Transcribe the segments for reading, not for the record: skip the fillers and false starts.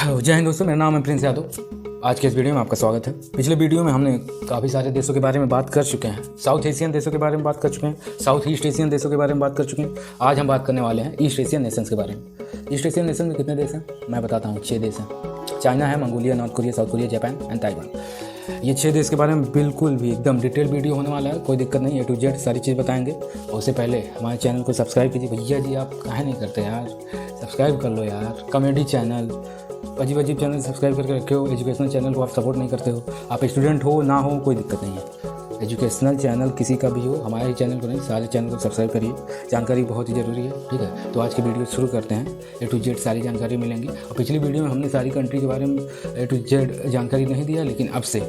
जय हिंद दोस्तों, मेरा नाम है प्रिंस यादव। आज के इस वीडियो में आपका स्वागत है। पिछले वीडियो में हमने काफ़ी सारे देशों के बारे में बात कर चुके हैं। साउथ एशियन देशों के बारे में बात कर चुके हैं, साउथ ईस्ट एशियन देशों के बारे में बात कर चुके हैं। आज हम बात करने वाले हैं ईस्ट एशियन नेशंस के बारे में। ईस्ट एशियन नेशन में कितने देश हैं मैं बताता हूँ। 6 देश हैं। चाइना है, Mongolia, North Korea, south Korea, Japan and Taiwan. ये 6 देश के बारे में बिल्कुल भी एकदम डिटेल वीडियो होने वाला है। कोई दिक्कत नहीं, A to Z सारी चीज़ बताएंगे। और उससे पहले हमारे चैनल को सब्सक्राइब कीजिए। भैया जी आप काहे नहीं करते यार, सब्सक्राइब कर लो यार। कॉमेडी चैनल, अजीब अजीब चैनल सब्सक्राइब करके रखे हो। एजुकेशनल चैनल को आप सपोर्ट नहीं करते हो। आप स्टूडेंट हो ना हो कोई दिक्कत नहीं है। एजुकेशनल चैनल किसी का भी हो, हमारे चैनल को नहीं, सारे चैनल को सब्सक्राइब करिए। जानकारी बहुत ही ज़रूरी है, ठीक है। तो आज की वीडियो शुरू करते हैं। A to Z सारी जानकारी मिलेंगी। और पिछली वीडियो में हमने सारी कंट्री के बारे में A to Z जानकारी नहीं दिया, लेकिन अब से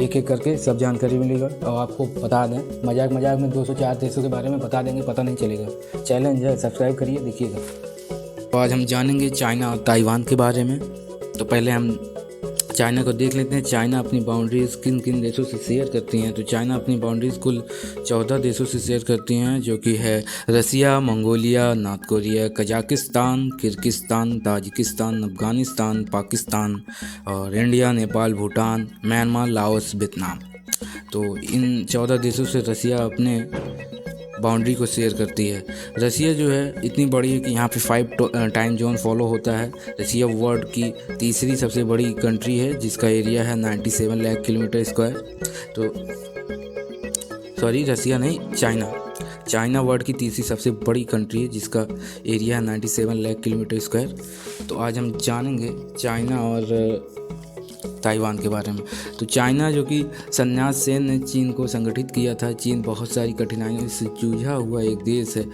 एक एक करके सब जानकारी मिलेगा। और आपको बता दें, मजाक मजाक में 204 देशों के बारे में बता देंगे, पता नहीं चलेगा। चैलेंज है, सब्सक्राइब करिए, देखिएगा। तो आज हम जानेंगे चाइना और ताइवान के बारे में। तो पहले हम चाइना को देख लेते हैं। चाइना अपनी बाउंड्रीज किन किन देशों से शेयर करती हैं। तो चाइना अपनी बाउंड्रीज कुल 14 देशों से शेयर करती हैं, जो कि है Russia, Mongolia, North Korea, Kazakhstan, Kyrgyzstan, Tajikistan, Afghanistan, Pakistan और India, Nepal, Bhutan, Myanmar, Laos, Vietnam. तो इन 14 देशों से रसिया अपने बाउंड्री को शेयर करती है। रसिया जो है इतनी बड़ी है कि यहाँ पे 5 टाइम जोन फॉलो होता है। रसिया वर्ल्ड की तीसरी सबसे बड़ी कंट्री है, जिसका एरिया है 97 लाख किलोमीटर स्क्वायर। तो सॉरी, रसिया नहीं, चाइना वर्ल्ड की तीसरी सबसे बड़ी कंट्री है, जिसका एरिया है 97 लाख किलोमीटर स्क्वायर। तो आज हम जानेंगे चाइना और ताइवान के बारे में। तो चाइना जो कि सन्यास सेन ने चीन को संगठित किया था। चीन बहुत सारी कठिनाइयों से जूझा हुआ एक देश है।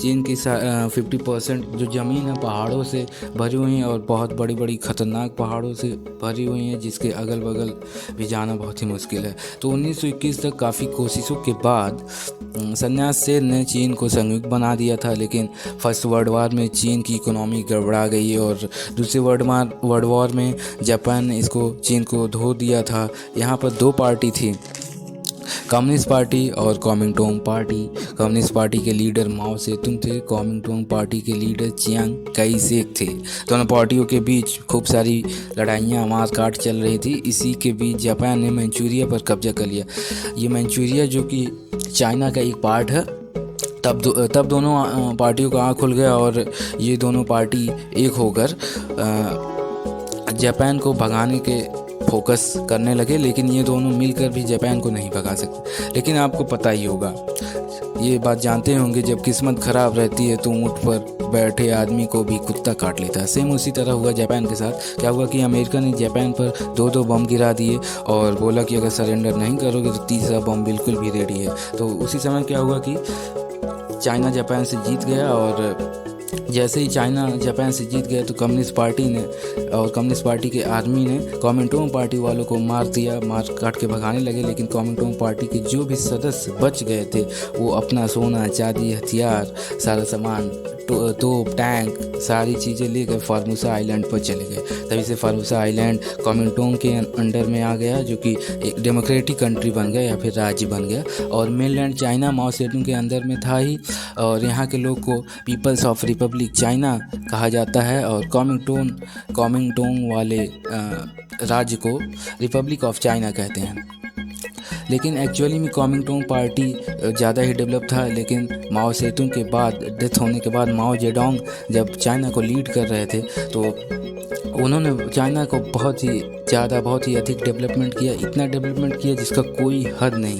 चीन की 50% जो ज़मीन है पहाड़ों से भरी हुई है, और बहुत बड़ी बड़ी ख़तरनाक पहाड़ों से भरी हुई है, जिसके अगल बगल भी जाना बहुत ही मुश्किल है। तो 1921 तक काफ़ी कोशिशों के बाद सन्यास सेन ने चीन को संयुक्त बना दिया था। लेकिन फर्स्ट वर्ल्ड वॉर में चीन की इकोनॉमी गड़बड़ा गई, और दूसरे वर्ल्ड वॉर में जापान ने इसको चीन को धो दिया था। यहाँ पर 2 पार्टी थी, कम्युनिस्ट पार्टी और कॉमिंगटोंग पार्टी। कम्युनिस्ट पार्टी के लीडर माओ सेतुंग थे, कॉमिंगटोंग पार्टी के लीडर चियांग काई शेक थे। दोनों पार्टियों के बीच खूब सारी लड़ाइयाँ मार काट चल रही थी। इसी के बीच जापान ने मंचूरिया पर कब्जा कर लिया। ये मंचूरिया जो कि चाइना का एक पार्ट है। तब दोनों पार्टियों का आँख खुल गया, और ये दोनों पार्टी एक होकर जापान को भगाने के फोकस करने लगे। लेकिन ये दोनों मिलकर भी जापान को नहीं भगा सकते। लेकिन आपको पता ही होगा, ये बात जानते होंगे, जब किस्मत ख़राब रहती है तो ऊँट पर बैठे आदमी को भी कुत्ता काट लेता है। सेम उसी तरह हुआ जापान के साथ। क्या हुआ कि अमेरिका ने जापान पर 2 बम गिरा दिए और बोला कि अगर सरेंडर नहीं करोगे तो तीसरा बम बिल्कुल भी रेडी है। तो उसी समय क्या हुआ कि चाइना जापान से जीत गया, और जैसे ही चाइना जापान से जीत गया तो कम्युनिस्ट पार्टी ने और कम्युनिस्ट पार्टी के आर्मी ने कॉमिंटोंग पार्टी वालों को मार काट के भगाने लगे। लेकिन कॉमिंटोंग पार्टी के जो भी सदस्य बच गए थे, वो अपना सोना, चांदी, हथियार, सारा सामान, तोप, टैंक, सारी चीज़ें लेकर फार्मूसा आइलैंड पर चले गए। तभी से फार्मूसा आइलैंड कॉमिंटोंग के अंडर में आ गया, जो कि एक डेमोक्रेटिक कंट्री बन गया या फिर राज्य बन गया। और मेनलैंड चाइना माओ सेतुंग के अंदर में था ही, और यहाँ के लोग को पीपल्स ऑफ रिपब्लिक चाइना कहा जाता है, और कॉमिंटोंग वाले राज्य को रिपब्लिक ऑफ चाइना कहते हैं। लेकिन एक्चुअली में कॉमिंटोंग पार्टी ज़्यादा ही डेवलप था। लेकिन माओ सेतुंग के बाद, डेथ होने के बाद, माओ जेडोंग जब चाइना को लीड कर रहे थे, तो उन्होंने चाइना को बहुत ही अधिक डेवलपमेंट किया। इतना डेवलपमेंट किया जिसका कोई हद नहीं।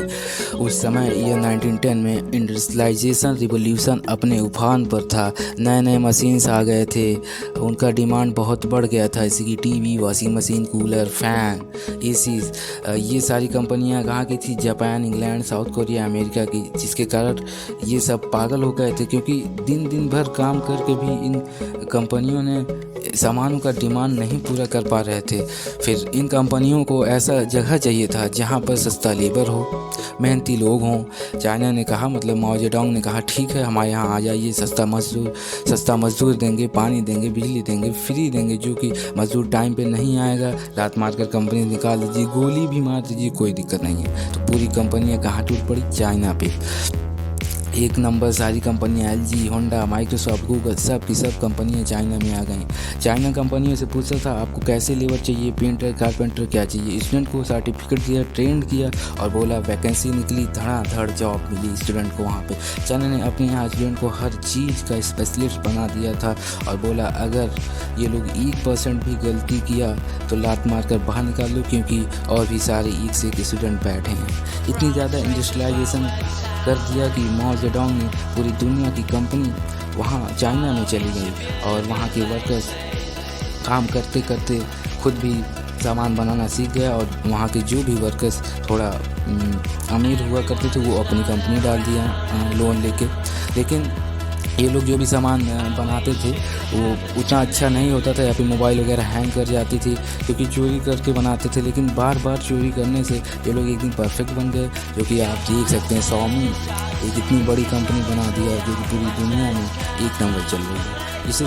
उस समय ईयर 1910 में इंडस्ट्रियलाइजेशन रिवोल्यूशन अपने उफान पर था। नए नए मशीन्स आ गए थे, उनका डिमांड बहुत बढ़ गया था। जैसे कि TV, washing machine, cooler, fan, AC, ये सारी कंपनियां कहाँ की थी? Japan, England, south Korea, America की। जिसके कारण ये सब पागल हो गए थे, क्योंकि दिन भर काम करके भी इन कंपनियों ने सामानों का डिमांड नहीं पूरा कर पा रहे थे। फिर इन कंपनियों को ऐसा जगह चाहिए था जहाँ पर सस्ता लेबर हो, मेहनती लोग हों। चाइना ने कहा, मतलब माओ जेडोंग ने कहा, ठीक है हमारे यहाँ आ जाइए, सस्ता मजदूर देंगे, पानी देंगे, बिजली देंगे, फ्री देंगे। जो कि मजदूर टाइम पे नहीं आएगा, रात मार कर कंपनी निकाल दीजिए, गोली भी मार दीजिए, कोई दिक्कत नहीं है। तो पूरी कंपनियाँ कहाँ टूट पड़ी? चाइना पे। एक नंबर सारी कंपनियां LG, होंडा, माइक्रोसॉफ्ट, गूगल सब की सब कंपनियां चाइना में आ गई। चाइना कंपनियों से पूछा था आपको कैसे लेबर चाहिए, पेंटर, कारपेंटर क्या चाहिए। स्टूडेंट को सर्टिफिकेट दिया, ट्रेंड किया और बोला वैकेंसी निकली, धड़ाधड़ जॉब मिली स्टूडेंट को वहाँ पे। चाइना ने अपने यहाँ स्टूडेंट को हर चीज़ का स्पेशलिस्ट बना दिया था और बोला अगर ये लोग 1% भी गलती किया तो लात मार कर बाहर निकाल लो, क्योंकि और भी सारे एक से एक स्टूडेंट बैठे हैं। इतनी ज़्यादा इंडस्ट्रियलाइजेशन कर दिया कि माओ जेडोंग ने पूरी दुनिया की कंपनी वहाँ चाइना में चली गई और वहाँ के वर्कर्स काम करते करते खुद भी सामान बनाना सीख गया और वहाँ के जो भी वर्कर्स थोड़ा अमीर हुआ करते थे वो अपनी कंपनी डाल दिया लोन लेके। लेकिन ये लोग जो भी सामान बनाते थे वो उतना अच्छा नहीं होता था, या फिर मोबाइल वगैरह हैंग कर जाती थी क्योंकि चोरी करके बनाते थे। लेकिन बार बार चोरी करने से ये लोग एक दिन परफेक्ट बन गए, जो कि आप देख सकते हैं Xiaomi एक इतनी बड़ी कंपनी बना दिया जो कि पूरी दुनिया में एक नंबर चल रही है। जिससे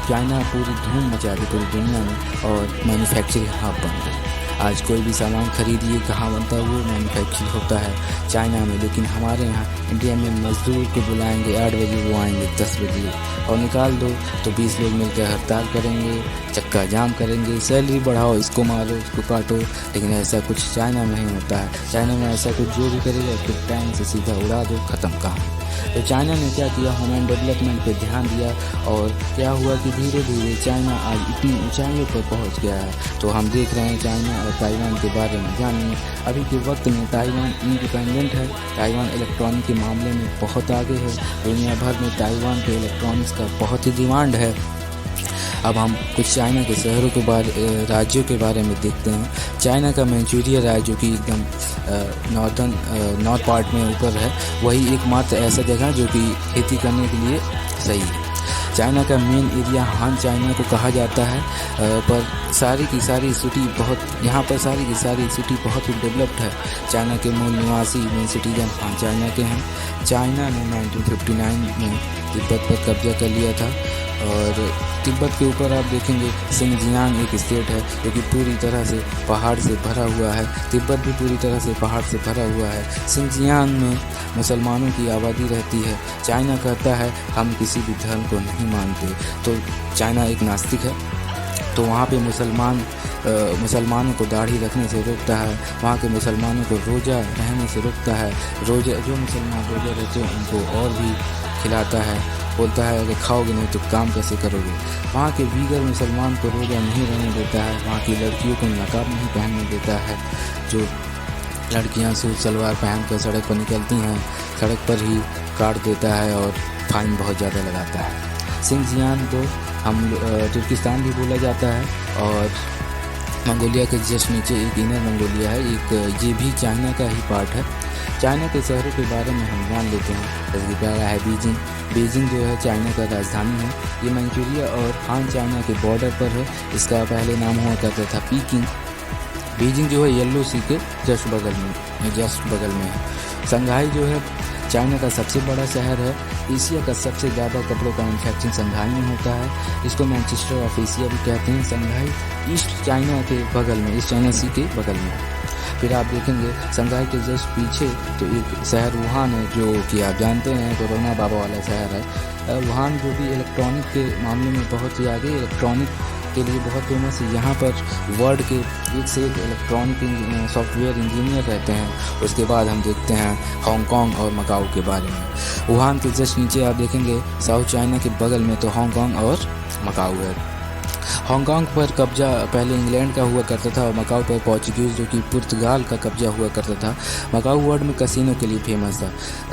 चाइना पूरी धूम मचा दी पूरी दुनिया में और मैन्युफैक्चरिंग हब बन गई। आज कोई भी सामान खरीदिए कहाँ बनता है, वो मैन्युफैक्चर होता है चाइना में। लेकिन हमारे यहाँ इंडिया में मजदूर को बुलाएंगे 8 बजे, वो आएंगे 10 बजे और निकाल दो तो 20 लोग मिलकर हड़ताल करेंगे, चक्का जाम करेंगे, सैलरी बढ़ाओ, इसको मारो, इसको काटो। लेकिन ऐसा कुछ चाइना में नहीं होता है। चाइना में ऐसा कुछ जो भी करेगा उसको टाइम से सीधा उड़ा दो, ख़त्म कहानी। तो चाइना ने क्या किया, ह्यूमन डेवलपमेंट पे ध्यान दिया और क्या हुआ कि धीरे धीरे चाइना आज इतनी ऊंचाइयों पर पहुंच गया है। तो हम देख रहे हैं चाइना और ताइवान के बारे में जानिए। अभी के वक्त में ताइवान इंडिपेंडेंट है। ताइवान इलेक्ट्रॉनिक के मामले में बहुत आगे है। दुनिया भर में ताइवान के इलेक्ट्रॉनिक्स का बहुत ही डिमांड है। अब हम कुछ चाइना के शहरों के बारे, राज्यों के बारे में देखते हैं। चाइना का मैनचूरिया राज्य जो कि एकदम नॉर्थ पार्ट में ऊपर है, वही एकमात्र ऐसा जगह जो कि खेती करने के लिए सही है। चाइना का मेन एरिया हान चाइना को कहा जाता है, पर सारी की सारी सिटी यहाँ पर सारी की सारी सिटी बहुत ही डेवलप्ड है। चाइना के मूल निवासी मेन सिटीजन हान चाइना के हैं। चाइना ने 1959 में तिब्बत पर कब्जा कर लिया था और तिब्बत के ऊपर आप देखेंगे सिंगजियांग एक स्टेट है जो कि पूरी तरह से पहाड़ से भरा हुआ है। तिब्बत भी पूरी तरह से पहाड़ से भरा हुआ है। सिंगजियांग में मुसलमानों की आबादी रहती है। चाइना कहता है हम किसी भी धर्म को नहीं मानते, तो चाइना एक नास्तिक है। तो वहाँ पे मुसलमानों को दाढ़ी रखने से रोकता है, वहाँ के मुसलमानों को रोज़ा रहने से रोकता है। जो मुसलमान रोज़ा रहते हैं उनको और भी खिलाता है, बोलता है अगर खाओगे नहीं तो काम कैसे करोगे। वहाँ के दीगर मुसलमान को रोज़ा नहीं रहने देता है। वहाँ की लड़कियों को नकाब नहीं पहनने देता है। जो लड़कियाँ सूट सलवार पहन कर सड़क पर निकलती हैं, सड़क पर ही काट देता है और फाइन बहुत ज़्यादा लगाता है। सिंगजियांग को हम तुर्किस्तान भी बोला जाता है और मंगोलिया के जस्ट नीचे एक इनर मंगोलिया है, ये भी चाइना का ही पार्ट है। चाइना के शहरों के बारे में हम जान लेते हैं। जैसे पहला है बीजिंग जो है चाइना का राजधानी है। ये मंचूरिया और हान चाइना के बॉर्डर पर है। इसका पहले नाम हुआ करता था पीकिंग। बीजिंग जो है येलो सी के जस्ट बगल में है। शंघाई जो है चाइना का सबसे बड़ा शहर है। एशिया का सबसे ज़्यादा कपड़ों का मैन्युफैक्चरिंग शंघाई में होता है। इसको मैनचेस्टर ऑफ एशिया भी कहते हैं। शंघाई ईस्ट चाइना के बगल में, ईस्ट चाइना सी के बगल में। फिर आप देखेंगे शंघाई के जस्ट पीछे तो एक शहर वुहान है, जो कि आप जानते हैं कोरोना बाबा वाला शहर है। वुहान जो भी इलेक्ट्रॉनिक के मामले में बहुत ही आगे, इलेक्ट्रॉनिक के लिए बहुत फेमस है। यहाँ पर वर्ल्ड के एक से एक इलेक्ट्रॉनिक सॉफ्टवेयर इंजीनियर रहते हैं। उसके बाद हम देखते हैं हांगकांग और मकाऊ के बारे में। वुहान के जस्ट नीचे आप देखेंगे साउथ चाइना के बगल में तो हांगकांग और मकाऊ है। हांगकांग पर कब्जा पहले इंग्लैंड का हुआ करता था और मकाऊ पर पोर्चुगीज़ जो कि पुर्तगाल का कब्जा हुआ करता था। मकाऊ वर्ल्ड में कसिनो के लिए फेमस था।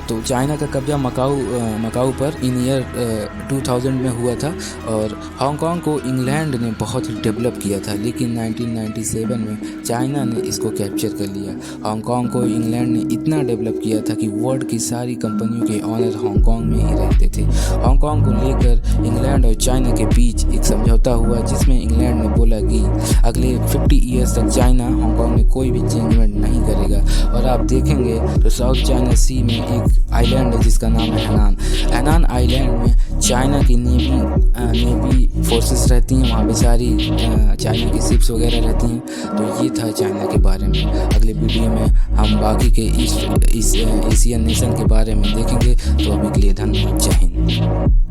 तो चाइना का कब्जा मकाऊ पर इन ईयर 2000 में हुआ था और हांगकांग को इंग्लैंड ने बहुत ही डेवलप किया था। लेकिन 1997 में चाइना ने इसको कैप्चर कर लिया। हांगकांग को इंग्लैंड ने इतना डेवलप किया था कि वर्ल्ड की सारी कंपनियों के ऑनर हांगकांग में ही रहते थे। हांगकांग को लेकर इंग्लैंड और चाइना के बीच एक समझौता हुआ जिसमें इंग्लैंड ने बोला कि अगले 50 ईयर्स तक चाइना हांगकांग में कोई भी चेंजमेंट नहीं करेगा। और आप देखेंगे तो साउथ चाइना सी में एक आइलैंड है जिसका नाम है हैनान आइलैंड में चाइना की नेवी फोर्सेस रहती हैं, वहाँ पे सारी चाइना की शिप्स वगैरह रहती हैं। तो ये था चाइना के बारे में। अगले वीडियो में हम बाकी के एशियन नेशन के बारे में देखेंगे। तो अभी के लिए धन्यवाद, जय हिंद।